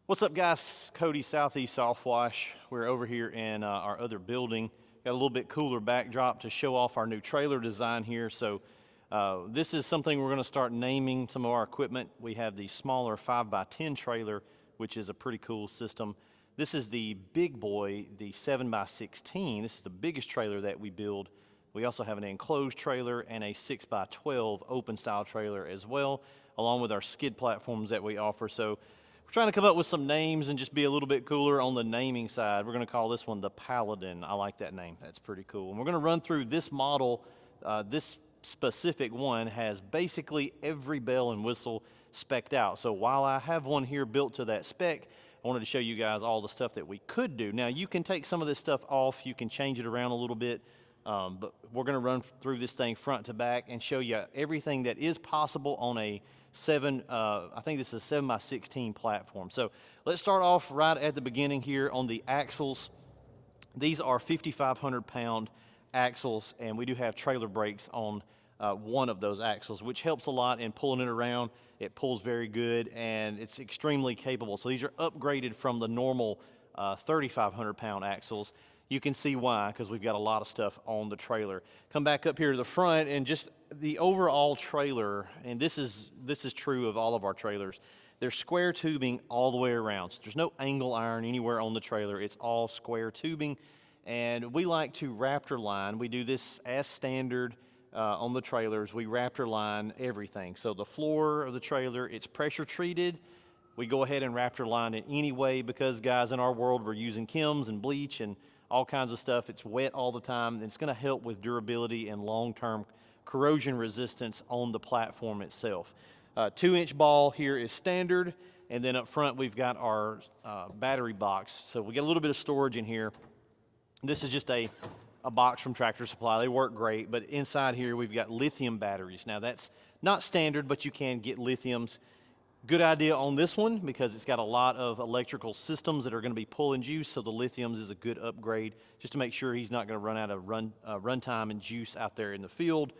What's up, guys? Cody, Southeast SoftWash. We're over here in our other building. Got a little bit cooler backdrop to show off our new trailer design here. So this is something we're going to start naming some of our equipment. We have the smaller 5x10 trailer, which is a pretty cool system. This is the big boy, the 7x16. This is the biggest trailer that we build. We also have an enclosed trailer and a 6x12 open style trailer as well, along with our skid platforms that we offer. So we're trying to come up with some names and just be a little bit cooler on the naming side. We're going to call this one the Paladin. I like that name. That's pretty cool. And we're going to run through this model. This specific one has basically every bell and whistle spec'd out. So while I have one here built to that spec, I wanted to show you guys all the stuff that we could do. Now, you can take some of this stuff off. You can change it around a little bit. But we're going to run through this thing front to back and show you everything that is possible on a I think this is a 7x16 platform. So let's start off right at the beginning here on the axles. These are 5,500 pound axles, and we do have trailer brakes on one of those axles, which helps a lot in pulling it around. It pulls very good, and it's extremely capable. So these are upgraded from the normal 3,500 pound axles. You can see why, because we've got a lot of stuff on the trailer. Come back up here to the front, and just the overall trailer, and this is true of all of our trailers, there's square tubing all the way around. So there's no angle iron anywhere on the trailer. It's all square tubing, and we like to Raptor line. We do this as standard on the trailers. We Raptor line everything. So the floor of the trailer, it's pressure treated. We go ahead and Raptor line it anyway because, guys, in our world, we're using chems and bleach and all kinds of stuff. It's wet all the time, and it's going to help with durability and long-term corrosion resistance on the platform itself. 2-inch ball here is standard, and then up front we've got our battery box. So we get a little bit of storage in here. This is just a box from Tractor Supply. They work great, but inside here we've got lithium batteries. Now that's not standard, but you can get lithiums. Good idea on this one because it's got a lot of electrical systems that are going to be pulling juice, so the lithiums is a good upgrade just to make sure he's not going to run out of run time and juice out there in the field.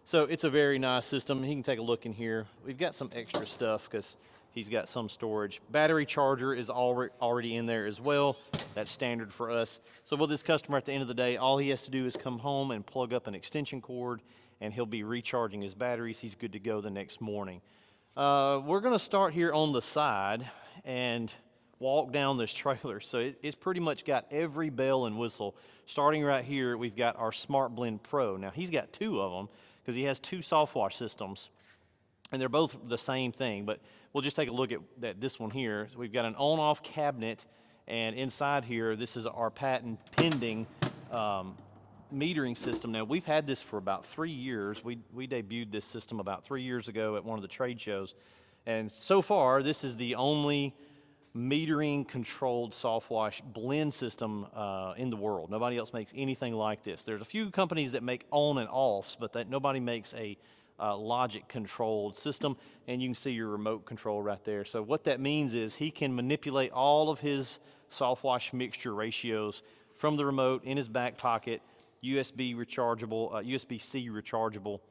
So it's a very nice system. He can take a look in here. We've got some extra stuff because he's got some storage. Battery charger is already in there as well. That's standard for us. So with this customer, at the end of the day, all he has to do is come home and plug up an extension cord, and he'll be recharging his batteries. He's good to go the next morning. We're going to start here on the side and walk down this trailer. So it's pretty much got every bell and whistle. Starting right here, we've got our Smart Blend Pro. Now, he's got two of them because he has two SoftWash systems, and they're both the same thing. But we'll just take a look at this one here. So we've got an on-off cabinet, and inside here, this is our patent pending metering system. Now, we've had this for about 3 years. We debuted this system about 3 years ago at one of the trade shows, and so far this is the only metering controlled SoftWash blend system in the world. Nobody else makes anything like this. There's a few companies that make on and offs, but nobody makes a logic controlled system, and you can see your remote control right there. So what that means is he can manipulate all of his mixture ratios from the remote in his back pocket. USB rechargeable, USB-C rechargeable,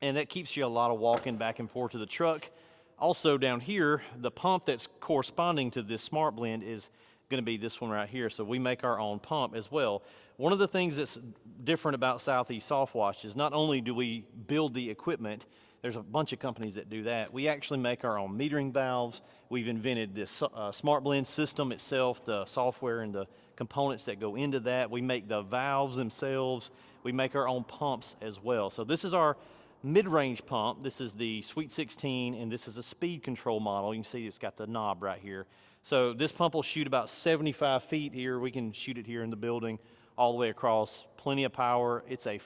and that keeps you a lot of walking back and forth to the truck. Also down here, the pump that's corresponding to this Smart Blend is going to be this one right here, so we make our own pump as well. One of the things that's different about Southeast SoftWash is not only do we build the equipment, there's a bunch of companies that do that. We actually make our own metering valves. We've invented this Smart Blend system itself, the software and the components that go into that. We make the valves themselves. We make our own pumps as well. So this is our mid-range pump. This is the Sweet 16, and this is a speed control model. You can see it's got the knob right here. So this pump will shoot about 75 feet here. We can shoot it here in the building all the way across. Plenty of power. It's a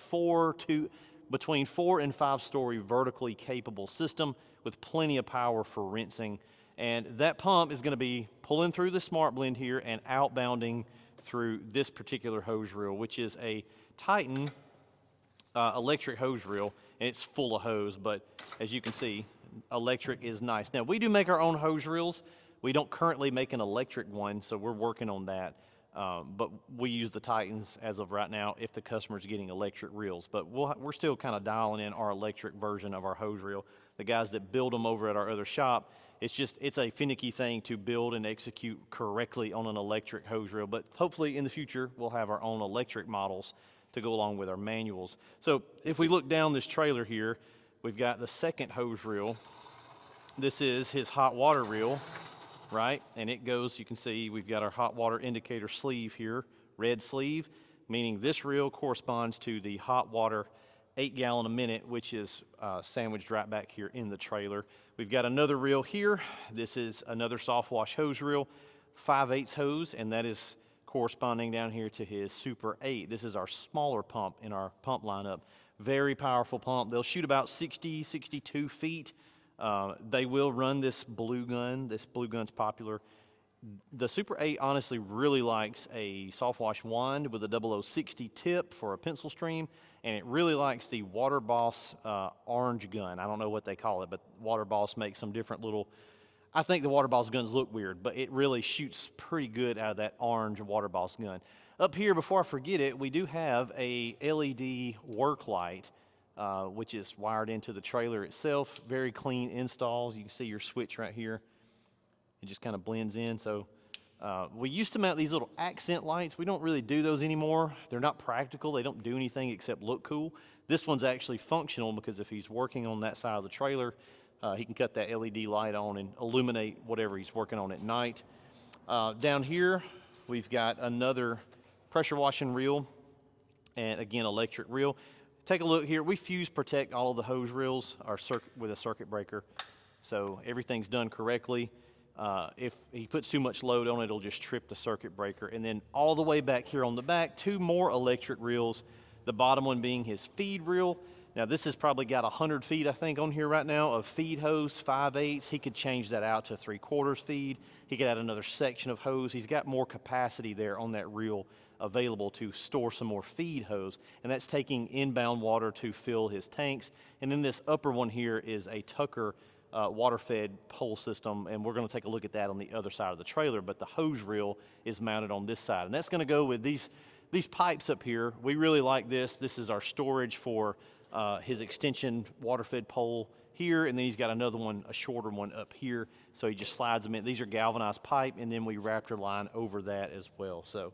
between 4 and 5 story vertically capable system with plenty of power for rinsing. And that pump is going to be pulling through the Smart Blend here and outbounding through this particular hose reel, which is a Titan electric hose reel, and it's full of hose, but as you can see, electric is nice. Now, we do make our own hose reels. We don't currently make an electric one, so we're working on that. But we use the Titans as of right now if the customer's getting electric reels. But we're still kind of dialing in our electric version of our hose reel. the guys that build them over at our other shop. It's a finicky thing to build and execute correctly on an electric hose reel, but hopefully in the future we'll have our own electric models to go along with our manuals. So if we look down this trailer here, we've got the second hose reel. This is his hot water reel, right? And it goes, you can see we've got our hot water indicator sleeve here, red sleeve, meaning this reel corresponds to the hot water 8 gallon a minute, which is sandwiched right back here in the trailer. We've got another reel here. This is another SoftWash hose reel, 5/8 hose, and that is corresponding down here to his Super 8. This is our smaller pump in our pump lineup. Very powerful pump. They'll shoot about 60, 62 feet. They will run this blue gun. This blue gun's popular. The Super 8 honestly really likes a SoftWash wand with a 0060 tip for a pencil stream, and it really likes the Water Boss orange gun. I don't know what they call it, but Water Boss makes some different little, I think the Water Boss guns look weird, but it really shoots pretty good out of that orange Water Boss gun. Up here, before I forget it, we do have a LED work light, which is wired into the trailer itself. Very clean installs. You can see your switch right here. It just kind of blends in. So we used to mount these little accent lights. We don't really do those anymore. They're not practical. They don't do anything except look cool. This one's actually functional because if he's working on that side of the trailer, he can cut that LED light on and illuminate whatever he's working on at night. Down here, we've got another pressure washing reel and again, electric reel. Take a look here. We fuse protect all of the hose reels with a circuit breaker. So everything's done correctly. If he puts too much load on it, it'll just trip the circuit breaker. And then all the way back here on the back, 2 more electric reels, the bottom one being his feed reel. Now this has probably got 100 feet, I think, on here right now of feed hose, 5/8. He could change that out to 3/4 feed. He could add another section of hose. He's got more capacity there on that reel available to store some more feed hose, and that's taking inbound water to fill his tanks. And then this upper one here is a Tucker water-fed pole system, and we're going to take a look at that on the other side of the trailer, but the hose reel is mounted on this side, and that's going to go with these pipes up here. We really like this. This is our storage for his extension water-fed pole here, and then he's got another one, a shorter one up here, so he just slides them in. These are galvanized pipe, and then we Raptor line over that as well. So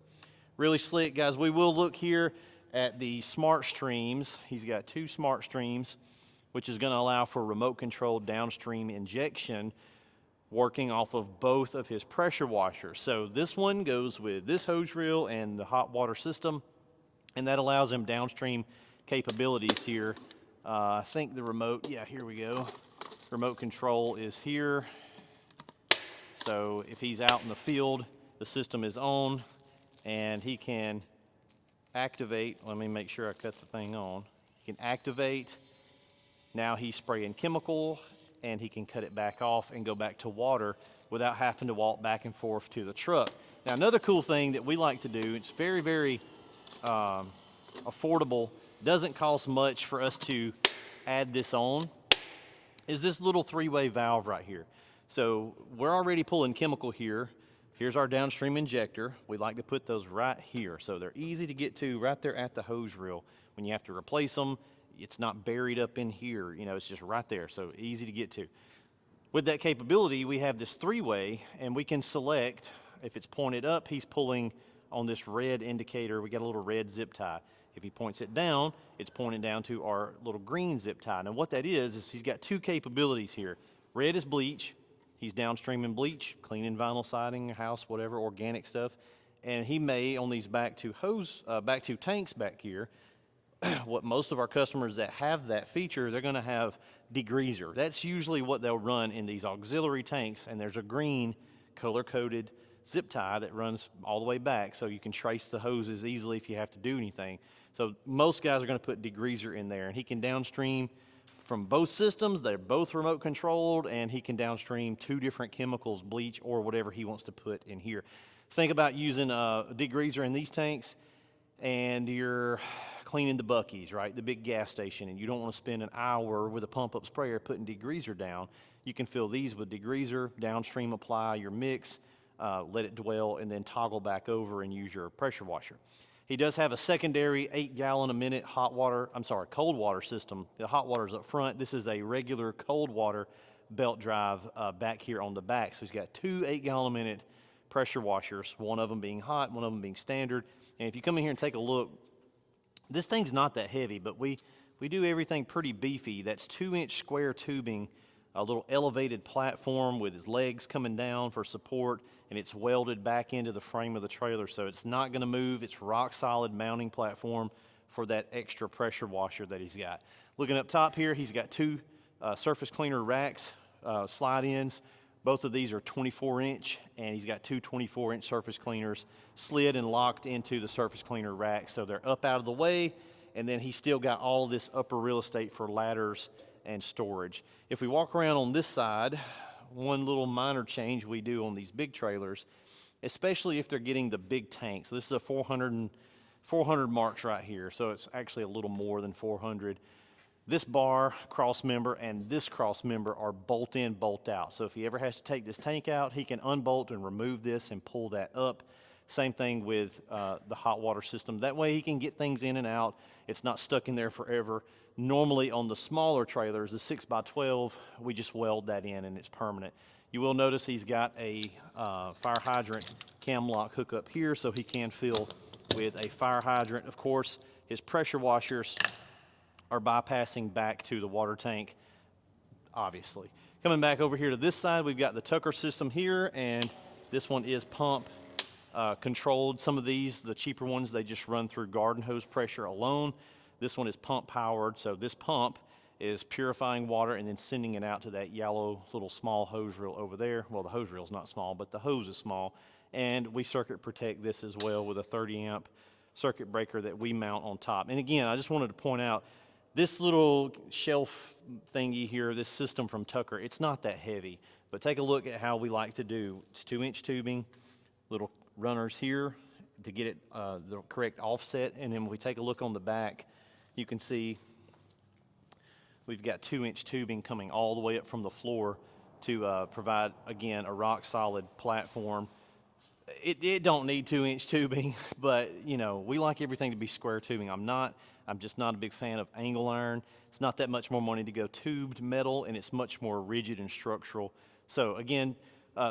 really slick, guys. We will look here at the smart streams. He's got 2 smart streams, which is going to allow for remote controlled downstream injection working off of both of his pressure washers. So this one goes with this hose reel and the hot water system, and that allows him downstream capabilities here. I think the remote, yeah, here we go. Remote control is here. So if he's out in the field, the system is on, and he can activate. Let me make sure I cut the thing on. He can activate. Now he's spraying chemical, and he can cut it back off and go back to water without having to walk back and forth to the truck. Now another cool thing that we like to do, it's very, very affordable, doesn't cost much for us to add this on, is this little 3-way valve right here. So we're already pulling chemical here. Here's our downstream injector. We like to put those right here, so they're easy to get to right there at the hose reel. When you have to replace them, it's not buried up in here, you know, it's just right there, so easy to get to. With that capability, we have this 3-way, and we can select, if it's pointed up, he's pulling on this red indicator. We got a little red zip tie. If he points it down, it's pointing down to our little green zip tie. Now what that is he's got 2 capabilities here. Red is bleach. He's downstreaming bleach, cleaning vinyl siding, house, whatever, organic stuff. And he may, on these back two tanks back here, what most of our customers that have that feature, they're gonna have degreaser. That's usually what they'll run in these auxiliary tanks, and there's a green color-coded zip tie that runs all the way back, so you can trace the hoses easily if you have to do anything. So most guys are gonna put degreaser in there, and he can downstream from both systems. They're both remote controlled, and he can downstream 2 different chemicals, bleach or whatever he wants to put in here. Think about using a degreaser in these tanks, and you're cleaning the Buc-ee's, right, the big gas station, and you don't want to spend an hour with a pump-up sprayer putting degreaser down. You can fill these with degreaser, downstream apply your mix, let it dwell, and then toggle back over and use your pressure washer. He does have a secondary 8-gallon a minute cold water system. The hot water's up front. This is a regular cold water belt drive back here on the back. So he's got two 8-gallon a minute pressure washers, one of them being hot, one of them being standard. And if you come in here and take a look, this thing's not that heavy, but we do everything pretty beefy. That's 2-inch square tubing, a little elevated platform with his legs coming down for support, and it's welded back into the frame of the trailer, so it's not gonna move. It's rock solid mounting platform for that extra pressure washer that he's got. Looking up top here, he's got two surface cleaner racks, slide ins. Both of these are 24-inch, and he's got two 24-inch surface cleaners slid and locked into the surface cleaner rack, so they're up out of the way, and then he's still got all of this upper real estate for ladders and storage. If we walk around on this side, one little minor change we do on these big trailers, especially if they're getting the big tank. So this is a 400 marks right here, so it's actually a little more than 400. This bar cross member and this cross member are bolt in, bolt out. So if he ever has to take this tank out, he can unbolt and remove this and pull that up. Same thing with the hot water system. That way he can get things in and out. It's not stuck in there forever. Normally on the smaller trailers, the 6x12, we just weld that in and it's permanent. You will notice he's got a fire hydrant cam lock hookup here, so he can fill with a fire hydrant. Of course, his pressure washers are bypassing back to the water tank, obviously. Coming back over here to this side, we've got the Tucker system here, and this one is pump controlled. Some of these, the cheaper ones, they just run through garden hose pressure alone. This one is pump powered, so this pump is purifying water and then sending it out to that yellow little small hose reel over there. Well, the hose reel is not small, but the hose is small. And we circuit protect this as well with a 30 amp circuit breaker that we mount on top. And again, I just wanted to point out, this little shelf thingy here, this system from Tucker, it's not that heavy, but take a look at how we like to do. It's 2-inch tubing, little runners here to get it the correct offset, and then when we take a look on the back, you can see we've got 2-inch tubing coming all the way up from the floor to provide, again, a rock solid platform. It don't need 2-inch tubing, but you know, we like everything to be square tubing. I'm just not a big fan of angle iron. It's not that much more money to go tubed metal, and it's much more rigid and structural. So again,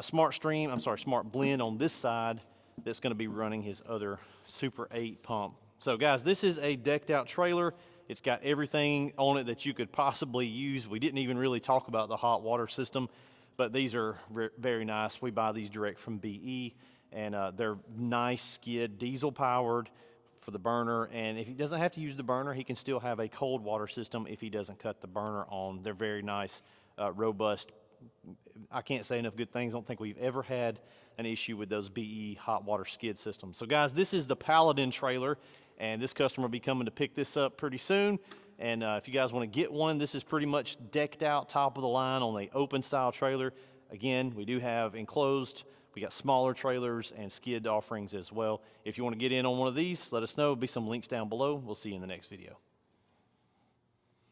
Smart Blend on this side that's gonna be running his other Super 8 pump. So guys, this is a decked out trailer. It's got everything on it that you could possibly use. We didn't even really talk about the hot water system, but these are very nice. We buy these direct from BE, and they're nice skid, diesel powered for the burner. And if he doesn't have to use the burner, he can still have a cold water system if he doesn't cut the burner on. They're very nice, robust. I can't say enough good things. I don't think we've ever had an issue with those BE hot water skid systems. So guys, this is the Paladin trailer, and this customer will be coming to pick this up pretty soon. And if you guys want to get one, this is pretty much decked out, top of the line on the open style trailer. Again, we do have enclosed. We got smaller trailers and skid offerings as well. If you want to get in on one of these, let us know. There'll be some links down below. We'll see you in the next video.